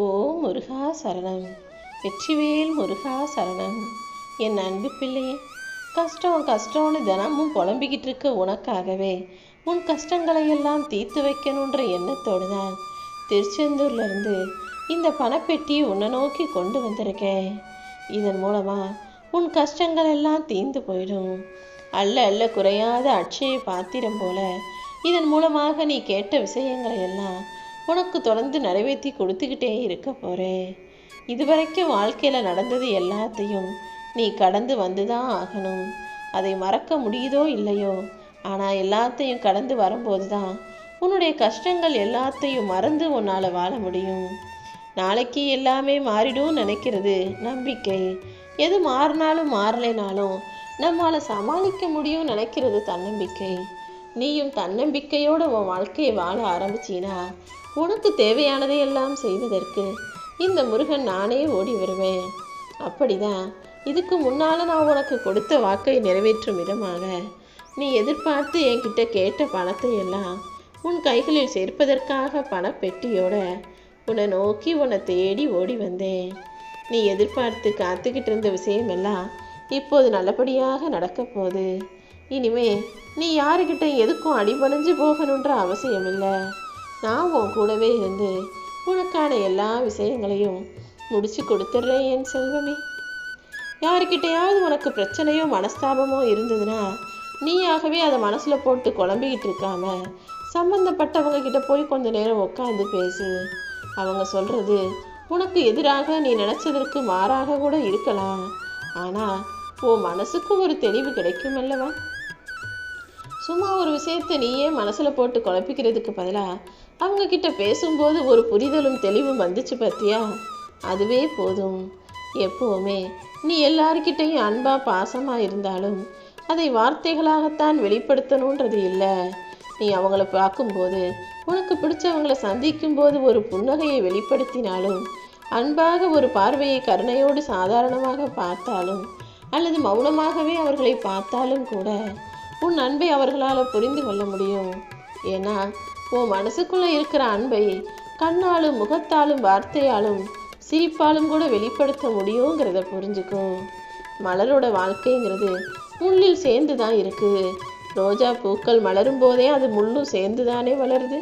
ஓ முருகா சரணம், வெற்றிவேல் முருகா சரணம். என் அன்பு பிள்ளையே, கஷ்டம் கஷ்டம்னு தினமும் புலம்பிக்கிட்டு இருக்க உனக்காகவே உன் கஷ்டங்களை எல்லாம் தீர்த்து வைக்கணுன்ற எண்ணத்தோடு தான் திருச்செந்தூர்லேருந்து இந்த பணப்பெட்டியை உன்னை நோக்கி கொண்டு வந்திருக்கேன். இதன் மூலமாக உன் கஷ்டங்கள் எல்லாம் தீர்ந்து போயிடும். அல்ல அல்ல குறையாத அட்சய பாத்திரம் போல இதன் மூலமாக நீ கேட்ட விஷயங்களை எல்லாம் உனக்கு தொடர்ந்து நிறைவேற்றி கொடுத்துக்கிட்டே இருக்க போகிறேன். இதுவரைக்கும் வாழ்க்கையில் நடந்தது எல்லாத்தையும் நீ கடந்து வந்து தான் ஆகணும். அதை மறக்க முடியுதோ இல்லையோ, ஆனால் எல்லாத்தையும் கடந்து வரும்போது தான் உன்னுடைய கஷ்டங்கள் எல்லாத்தையும் மறந்து உன்னால் வாழ முடியும். நாளைக்கு எல்லாமே மாறிடும் நினைக்கிறது நம்பிக்கை. எது மாறினாலும் மாறலைனாலும் நம்மளால் சமாளிக்க முடியும் நினைக்கிறது தன்னம்பிக்கை. நீயும் தன்னம்பிக்கையோடு உன் வாழ்க்கையை வாழ ஆரம்பிச்சினா உனக்கு தேவையானதை எல்லாம் செய்வதற்கு இந்த முருகன் நானே ஓடி வருவேன். அப்படிதான் இதுக்கு முன்னால் நான் உனக்கு கொடுத்த வாக்கை நிறைவேற்றும் விதமாக நீ எதிர்பார்த்து என்கிட்ட கேட்ட பணத்தை எல்லாம் உன் கைகளில் சேர்ப்பதற்காக பணப்பெட்டியோட உன்னை நோக்கி உன்னை தேடி ஓடி வந்தேன். நீ எதிர்பார்த்து காத்துக்கிட்டு இருந்த விஷயமெல்லாம் இப்போது நல்லபடியாக நடக்க போகுது. இனிமே நீ யாருக்கிட்ட எதுக்கும் அடிபணிஞ்சு போகணுன்ற அவசியம் இல்லை. நான் உன் கூடவே இருந்து உனக்கான எல்லா விஷயங்களையும் முடிச்சு கொடுத்துட்றேன் என் செல்வமே. யாருக்கிட்டையாவது உனக்கு பிரச்சனையோ மனஸ்தாபமோ இருந்ததுன்னா நீயாகவே அதை மனசில் போட்டு குழம்பிக்கிட்டு இருக்காம சம்பந்தப்பட்டவங்க கிட்ட போய் கொஞ்ச நேரம் உட்காந்து பேசு. அவங்க சொல்கிறது உனக்கு எதிராக நீ நினச்சதற்கு மாறாக கூட இருக்கலாம். ஆனால் உன் மனசுக்கு ஒரு தெளிவு கிடைக்கும் அல்லவா? சும்மா ஒரு விஷயத்தை நீயே மனசில் போட்டு குழப்பிக்கிறதுக்கு பதிலாக அவங்க கிட்ட பேசும்போது ஒரு புரிதலும் தெளிவும் வந்துச்சு பார்த்தியா, அதுவே போதும். எப்போவுமே நீ எல்லார்கிட்டையும் அன்பாக பாசமாக இருந்தாலும் அதை வார்த்தைகளாகத்தான் வெளிப்படுத்தணுன்றது இல்லை. நீ அவங்கள பார்க்கும்போது உனக்கு பிடிச்சவங்களை சந்திக்கும் போது ஒரு புன்னகையை வெளிப்படுத்தினாலும், அன்பாக ஒரு பார்வையை கருணையோடு சாதாரணமாக பார்த்தாலும் அல்லது மௌனமாகவே அவர்களை பார்த்தாலும் கூட உன் அன்பை அவர்களால் புரிந்து கொள்ள முடியும். ஏன்னா உன் மனசுக்குள்ளே இருக்கிற அன்பை கண்ணாலும் முகத்தாலும் வார்த்தையாலும் சிரிப்பாலும் கூட வெளிப்படுத்த முடியுங்கிறத புரிஞ்சுக்கும். மலரோட வாழ்க்கைங்கிறது முள்ளில் சேர்ந்து தான் இருக்குது. ரோஜா பூக்கள் மலரும் போதே அது முள்ளும் சேர்ந்து தானே வளருது.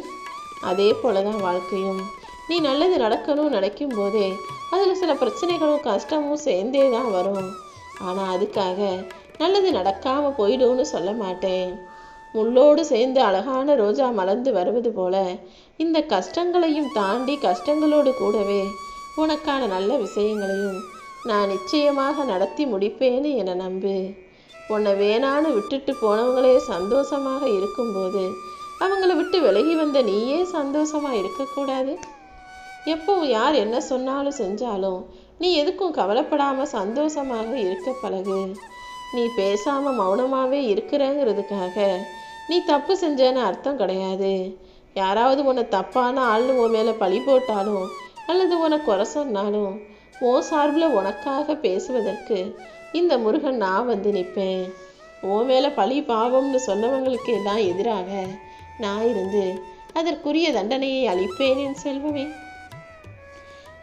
அதே போல தான் வாழ்க்கையும். நீ நல்லது நடக்கணும்னு நினைக்கும் போதே அதில் சில பிரச்சனைகளும் கஷ்டமும் சேர்ந்தே தான் வரும். ஆனால் அதுக்காக நல்லது நடக்காமல் போயிடும்னு சொல்ல மாட்டேன். முள்ளோடு சேர்ந்து அழகான ரோஜா மலர்ந்து வருவது போல இந்த கஷ்டங்களையும் தாண்டி கஷ்டங்களோடு கூடவே உனக்கான நல்ல விஷயங்களையும் நான் நிச்சயமாக நடத்தி முடிப்பேன்னு என்னை நம்பு. உன்னை வேணான்னு விட்டுட்டு போனவங்களே சந்தோஷமாக இருக்கும்போது அவங்கள விட்டு விலகி வந்த நீயே சந்தோஷமாக இருக்கக்கூடாது? எப்போ யார் என்ன சொன்னாலும் செஞ்சாலும் நீ எதுக்கும் கவலைப்படாமல் சந்தோஷமாக இருக்க பழகு. நீ பேசாமல் மௌனமாகவே இருக்கிறங்கிறதுக்காக நீ தப்பு செஞ்சேன்னு அர்த்தம் கிடையாது. யாராவது உன்னை தப்பான ஆள்னு உன் மேலே பழி போட்டாலும் அல்லது உன்னை குறை சொன்னாலும் உன் சார்பில் உனக்காக பேசுவதற்கு இந்த முருகன் நான் வந்து நிற்பேன். உன் மேலே பழி பாவம்னு சொன்னவங்களுக்கு எல்லாம் எதிராக நான் இருந்து அதற்குரிய தண்டனையை அளிப்பேன் என் செல்வமே.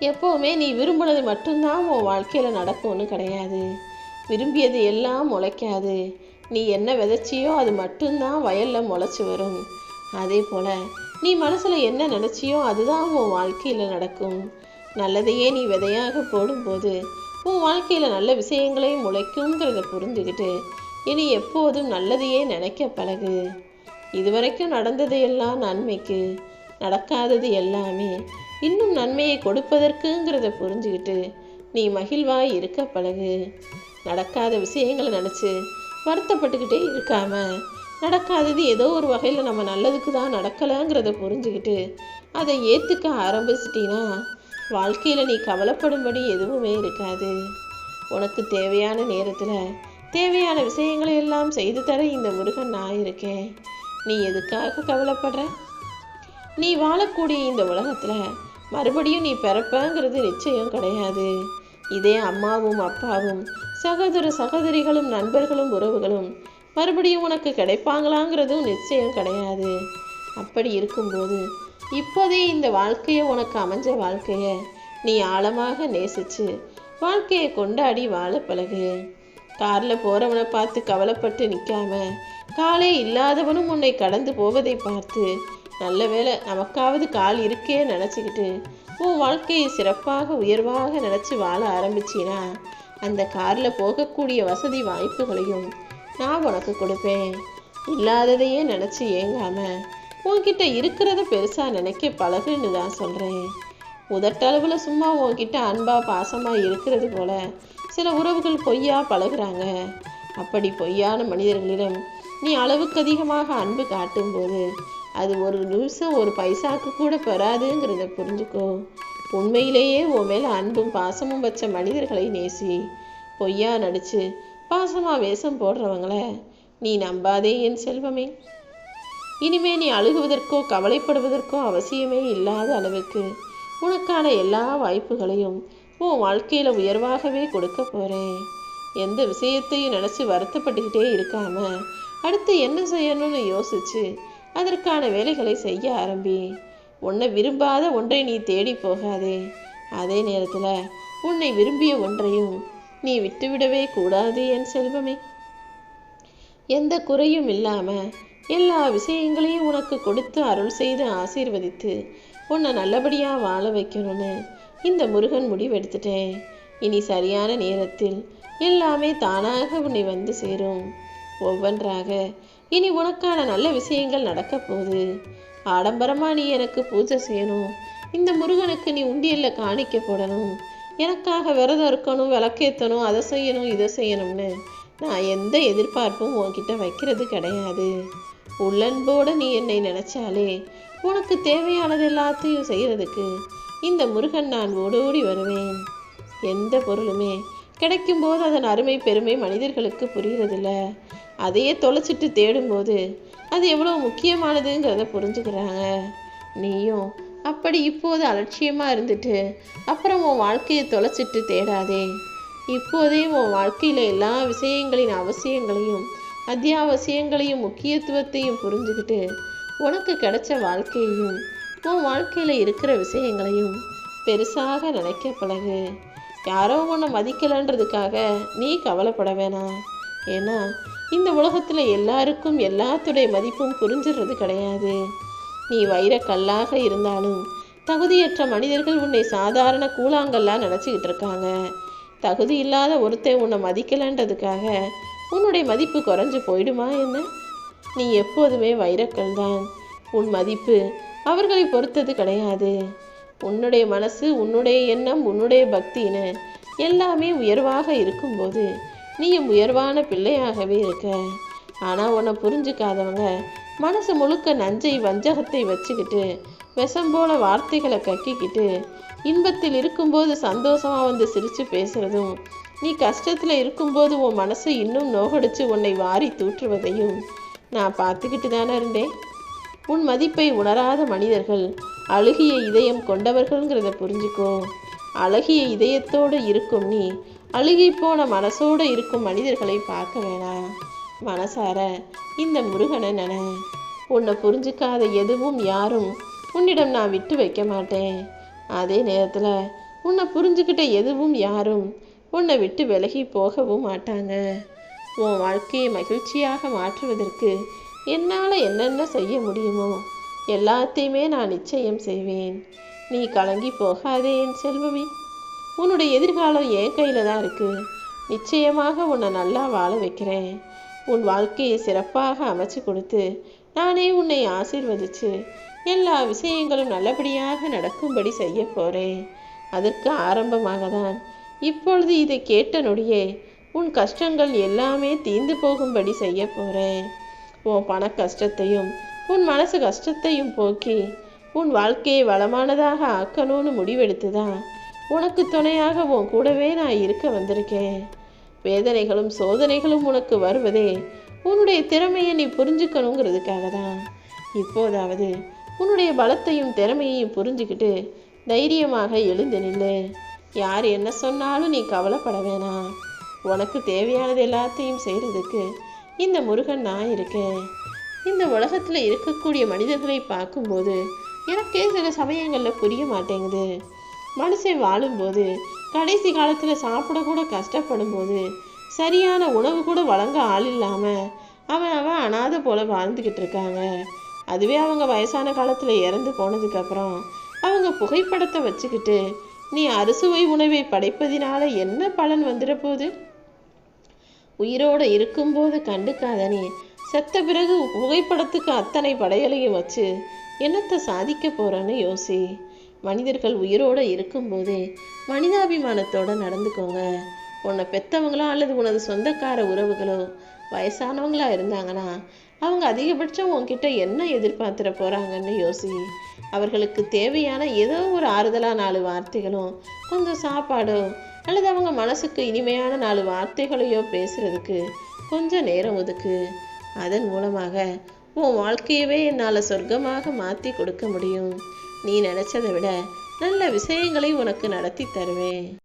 எப்போவுமே நீ விரும்பினது மட்டும்தான் உன் வாழ்க்கையில் நடக்கும்னு கிடையாது. விரும்பியது எல்லாம் முளைக்காது. நீ என்ன விதைச்சியோ அது மட்டும்தான் வயலில் முளைச்சி வரும். அதே போல் நீ மனசில் என்ன நினச்சியோ அதுதான் உன் வாழ்க்கையில் நடக்கும். நல்லதையே நீ விதையாக போடும்போது உன் வாழ்க்கையில் நல்ல விஷயங்களையும் முளைக்குங்கிறத புரிஞ்சுக்கிட்டு இனி எப்போதும் நல்லதையே நினைக்க பழகு. இதுவரைக்கும் நடந்தது எல்லாம் நன்மைக்கு, நடக்காதது எல்லாமே இன்னும் நன்மையை கொடுப்பதற்குங்கிறத புரிஞ்சுக்கிட்டு நீ மகிழ்வாய் இருக்க பழகு. நடக்காத விஷயங்களை நினச்சி வருத்தப்பட்டுக்கிட்டே இருக்காம நடக்காதது ஏதோ ஒரு வகையில் நம்ம நல்லதுக்கு தான் நடக்கலைங்கிறத புரிஞ்சுக்கிட்டு அதை ஏற்றுக்க ஆரம்பிச்சிட்டினா வாழ்க்கையில் நீ கவலைப்படும்படி எதுவுமே இருக்காது. உனக்கு தேவையான நேரத்தில் தேவையான விஷயங்களை எல்லாம் செய்து தர இந்த முருகன் நான் இருக்கேன். நீ எதுக்காக கவலைப்படுற? நீ வாழக்கூடிய இந்த உலகத்தில் மறுபடியும் நீ பிறப்பங்கிறது நிச்சயம் கிடையாது. இதே அம்மாவும் அப்பாவும் சகோதர சகோதரிகளும் நண்பர்களும் உறவுகளும் மறுபடியும் உனக்கு கிடைப்பாங்களாங்கிறதும் நிச்சயம் கிடையாது. அப்படி இருக்கும்போது இப்போதே இந்த வாழ்க்கையை உனக்கு அமைஞ்ச வாழ்க்கையை நீ ஆழமாக நேசிச்சு வாழ்க்கையை கொண்டாடி வாழ பழகு. காரில் போகிறவனை பார்த்து கவலைப்பட்டு நிற்காம, காலே இல்லாதவனும் உன்னை கடந்து போவதை பார்த்து நல்ல வேளை நமக்காவது கால் இருக்கே நினச்சிக்கிட்டு உன் வாழ்க்கையை சிறப்பாக உயர்வாக நினச்சி வாழ ஆரம்பிச்சினா அந்த காரில் போகக்கூடிய வசதி வாய்ப்புகளையும் நான் உனக்கு கொடுப்பேன். இல்லாததையே நினச்சி ஏங்காம உன்கிட்ட இருக்கிறத பெருசாக நினைக்க பழகுன்னு தான் சொல்கிறேன். உதட்டளவில் சும்மா உன்கிட்ட அன்பா பாசமாக இருக்கிறது போல சில உறவுகள் பொய்யா பழகுறாங்க. அப்படி பொய்யான மனிதர்களிடம் நீ அளவுக்கு அதிகமாக அன்பு காட்டும்போது அது ஒரு நிமிஷம் ஒரு பைசாக்கு கூட பெறாதுங்கிறத புரிஞ்சுக்கோ. உண்மையிலேயே உன் மேலே அன்பும் பாசமும் வச்ச மனிதர்களை நேசி. பொய்யா நடிச்சு பாசமாக வேஷம் போடுறவங்கள நீ நம்பாதே என் செல்வமே. இனிமே நீ அழுகுவதற்கோ கவலைப்படுவதற்கோ அவசியமே இல்லாத அளவுக்கு உனக்கான எல்லா வாய்ப்புகளையும் உன் வாழ்க்கையில் உயர்வாகவே கொடுக்க போகிறேன். எந்த விஷயத்தையும் நினச்சி வருத்தப்பட்டுக்கிட்டே இருக்காம அடுத்து என்ன செய்யணும்னு யோசிச்சு அதற்கான வேலைகளை செய்ய ஆரம்பி. உன்னை விரும்பாத ஒன்றை நீ தேடி போகாதே. அதே நேரத்தில் உன்னை விரும்பிய ஒன்றையும் நீ விட்டுவிடவே கூடாது என் செல்வமே. எந்த குறையும் இல்லாமல் எல்லா விஷயங்களையும் உனக்கு கொடுத்து அருள் செய்து ஆசீர்வதித்து உன்னை நல்லபடியாக வாழ வைக்கணும்னு இந்த முருகன் முடிவெடுத்துட்டேன். இனி சரியான நேரத்தில் எல்லாமே தானாக உன்னை வந்து சேரும். ஒவ்வொன்றாக இனி உனக்கான நல்ல விஷயங்கள் நடக்க போகுது. ஆடம்பரமாக நீ எனக்கு பூஜை செய்யணும், இந்த முருகனுக்கு நீ உண்டியலில் காணிக்க போடணும், எனக்காக விரதம் இருக்கணும், விளக்கேற்றணும், அதை செய்யணும் இதை செய்யணும்னு நான் எந்த எதிர்பார்ப்பும் உன்கிட்ட வைக்கிறது கிடையாது. உள்ளன்போடு நீ என்னை நினச்சாலே உனக்கு தேவையானது எல்லாத்தையும் செய்கிறதுக்கு இந்த முருகன் நான் ஓடோடி வருவேன். எந்த பொருளுமே கிடைக்கும்போது அதன் அருமை பெருமை மனிதர்களுக்கு புரிகிறதில்ல. அதையே தொலைச்சிட்டு தேடும்போது அது எவ்வளோ முக்கியமானதுங்கிறத புரிஞ்சுக்கிறாங்க. நீயும் அப்படி இப்போது அலட்சியமாக இருந்துட்டு அப்புறம் உன் வாழ்க்கையை தொலைச்சிட்டு தேடாதே. இப்போதே உன் வாழ்க்கையில் எல்லா விஷயங்களின் அவசியங்களையும் அத்தியாவசியங்களையும் முக்கியத்துவத்தையும் புரிஞ்சுக்கிட்டு உனக்கு கிடைச்ச வாழ்க்கையையும் உன் வாழ்க்கையில் இருக்கிற விஷயங்களையும் பெருசாக நினைக்க பழகு. யாரோ உன்னை மதிக்கலைன்றதுக்காக நீ கவலைப்பட வேணாம். ஏன்னா இந்த உலகத்தில் எல்லாருக்கும் எல்லாத்துடைய மதிப்பும் புரிஞ்சிடுறது கிடையாது. நீ வைரக்கல்லாக இருந்தாலும் தகுதியற்ற மனிதர்கள் உன்னை சாதாரண கூழாங்கல்லாம் நினச்சிக்கிட்டு இருக்காங்க. தகுதி இல்லாத ஒருத்தன் உன்னை மதிக்கலைன்றதுக்காக உன்னுடைய மதிப்பு குறைஞ்சு போயிடுமா என்ன? நீ எப்போதுமே வைரக்கல் தான். உன் மதிப்பு அவர்களை பொறுத்தது கிடையாது. உன்னுடைய மனசு, உன்னுடைய எண்ணம், உன்னுடைய பக்தின்னு எல்லாமே உயர்வாக இருக்கும்போது நீயும் உயர்வான பிள்ளையாகவே இருக்க. ஆனால் உன்னை புரிஞ்சுக்காதவங்க மனசு முழுக்க நஞ்சை வஞ்சகத்தை வச்சுக்கிட்டு விஷம் போல வார்த்தைகளை கக்கிக்கிட்டு இன்பத்தில் இருக்கும்போது சந்தோஷமாக வந்து சிரித்து பேசுகிறதும், நீ கஷ்டத்தில் இருக்கும்போது உன் மனசை இன்னும் நோகடிச்சு உன்னை வாரி தூற்றுவதையும் நான் பார்த்துக்கிட்டு தானே இருந்தேன். உன் மதிப்பை உணராத மனிதர்கள் அழுகிய இதயம் கொண்டவர்கள்ங்கிறத புரிஞ்சுக்கோ. அழகிய இதயத்தோடு இருக்கும் நீ அழுகி போன மனசோடு இருக்கும் மனிதர்களை பார்க்க வேணாம். மனசார இந்த முருகனை நினை. உன்னை புரிஞ்சுக்காத எதுவும் யாரும் உன்னிடம் நான் விட்டு வைக்க மாட்டேன். அதே நேரத்தில் உன்னை புரிஞ்சுக்கிட்ட எதுவும் யாரும் உன்னை விட்டு விலகி போகவும் மாட்டாங்க. உன் வாழ்க்கையை மகிழ்ச்சியாக மாற்றுவதற்கு என்னால் என்னென்ன செய்ய முடியுமோ எல்லாத்தையுமே நான் நிச்சயம் செய்வேன். நீ கலங்கி போகாதே என் செல்வமே. உன்னுடைய எதிர்காலம் என் கையில் தான் இருக்குது. நிச்சயமாக உன்னை நல்லா வாழ வைக்கிறேன். உன் வாழ்க்கையை சிறப்பாக அமைச்சு கொடுத்து நானே உன்னை ஆசீர்வதித்து எல்லா விஷயங்களும் நல்லபடியாக நடக்கும்படி செய்ய போகிறேன். அதற்கு ஆரம்பமாக தான் இப்பொழுது இதை கேட்ட நொடியே உன் கஷ்டங்கள் எல்லாமே தீர்ந்து போகும்படி செய்ய போகிறேன். உன் பண கஷ்டத்தையும் உன் மனசு கஷ்டத்தையும் போக்கி உன் வாழ்க்கையை வளமானதாக ஆக்கணும்னு முடிவெடுத்து தான் உனக்கு துணையாக உன் கூடவே நான் இருக்க வந்திருக்கேன். வேதனைகளும் சோதனைகளும் உனக்கு வருவதே உன்னுடைய திறமையை நீ புரிஞ்சுக்கணுங்கிறதுக்காக தான். இப்போதாவது உன்னுடைய பலத்தையும் திறமையையும் புரிஞ்சுக்கிட்டு தைரியமாக எழுந்து நில்லு. யார் என்ன சொன்னாலும் நீ கவலைப்பட வேணாம். உனக்கு தேவையானது எல்லாத்தையும் செய்கிறதுக்கு இந்த முருகன் நான் இருக்கேன். இந்த உலகத்தில் இருக்கக்கூடிய மனிதர்களை பார்க்கும்போது எனக்கே சில சமயங்களில் புரிய மாட்டேங்குது. மனுஷன் வாழும்போது கடைசி காலத்தில் சாப்பிட கூட கஷ்டப்படும் போது சரியான உணவு கூட வழங்க ஆள் இல்லாமல் அவன் அனாதை போல வாழ்ந்துக்கிட்டு இருக்காங்க. அதுவே அவங்க வயசான காலத்தில் இறந்து போனதுக்கப்புறம் அவங்க புகைப்படத்தை வச்சுக்கிட்டு நீ அறுசுவை உணவை படைப்பதினால என்ன பலன் வந்துட போகுது? உயிரோடு இருக்கும்போது கண்டுக்காத நீ செத்த பிறகு புகைப்படத்துக்கு அத்தனை படையலையும் வச்சு என்னத்தை சாதிக்க போறன்னு யோசி. மனிதர்கள் உயிரோடு இருக்கும்போதே மனிதாபிமானத்தோட நடந்துக்கோங்க. உன்னை பெற்றவங்களோ அல்லது உனது சொந்தக்கார உறவுகளோ வயசானவங்களா இருந்தாங்கன்னா அவங்க அதிகபட்சம் உன்கிட்ட என்ன எதிர்பார்த்துட போறாங்கன்னு யோசி. அவர்களுக்கு தேவையான ஏதோ ஒரு ஆறுதலான 4 வார்த்தைகளும் கொஞ்சம் சாப்பாடோ அல்லது அவங்க மனசுக்கு இனிமையான 4 வார்த்தைகளையோ பேசுறதுக்கு கொஞ்சம் நேரம் ஒதுக்கு. அதன் மூலமாக உன் வாழ்க்கையவே என்னால் சொர்க்கமாக மாற்றி கொடுக்க முடியும். நீ நினைச்சதை விட நல்ல விஷயங்களை உனக்கு நடத்தி தருவேன்.